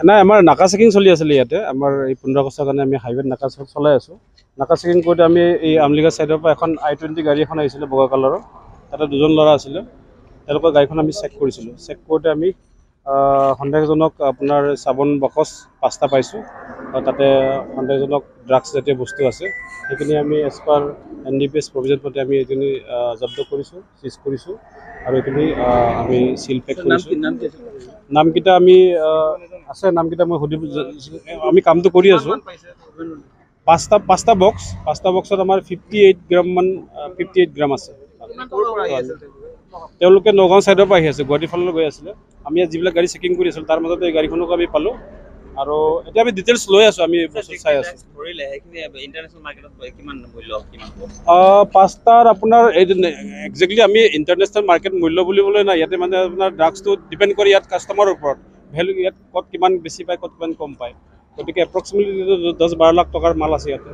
নাই আমাৰ নাকা চেকিং চলি আছিলে ইয়াতে আমাৰ এই 15 আগষ্টৰ কাৰণে আমি হাইৱেত নাকা চলাই আছোঁ নাকা চেকিং কৰোঁতে আমি এই আমলিগা ছাইডৰ পৰা এখন I-20 গাড়ী এখন আহিছিলে বগা কালাৰৰ তাতে দুজন ল'ৰা আছিলে তেওঁলোকৰ গাড়ীখন আমি চেক কৰিছিলোঁ চেক কৰোঁতে আমি সন্দেহজনক আপোনাৰ চাবোন বাকচ 5টা পাইছোঁ আৰু তাতে সন্দেহজনক ড্ৰাগছ জাতীয় বস্তু আছে সেইখিনি আমি এজ পাৰ NDPS প্ৰভিজন মতে আমি এইখিনি জব্দ কৰিছোঁ চিজ কৰিছোঁ আৰু এইখিনি আমি চিল পেক কৰিছোঁ নামকেইটা আমি আছে নামকেইটা মই সুধিব আমি কামটো কৰি আছোঁ পাঁচটা বক্সত আমাৰ 58 গ্ৰাম আছে তেওঁলোকে নগাঁও ছাইডৰ পৰা আহি আছে গুৱাহাটীৰ ফাললৈ গৈ আছিলে আমি ইয়াত যিবিলাক গাড়ী চেকিং কৰি আছিলোঁ তাৰ মাজতে এই গাড়ীখনকো আমি পালোঁ আৰু এতিয়া আমি ডিটেইলছ লৈ আছোঁ আমি চাই আছোঁ পাঁচটাৰ আপোনাৰ এই একজেক্টলি আমি ইণ্টাৰনেশ্যনেল মাৰ্কেট মূল্য বুলিবলৈ নাই ইয়াতে মানে আপোনাৰ ড্ৰাগছটো ডিপেণ্ড কৰে ইয়াত কাষ্টমাৰৰ ওপৰত ভেলু ইয়াত ক'ত কিমান বেছি পায় ক'ত কিমান কম পায় গতিকে এপ্ৰক্সিমেটলি 10-12 লাখ টকাৰ মাল আছে ইয়াতে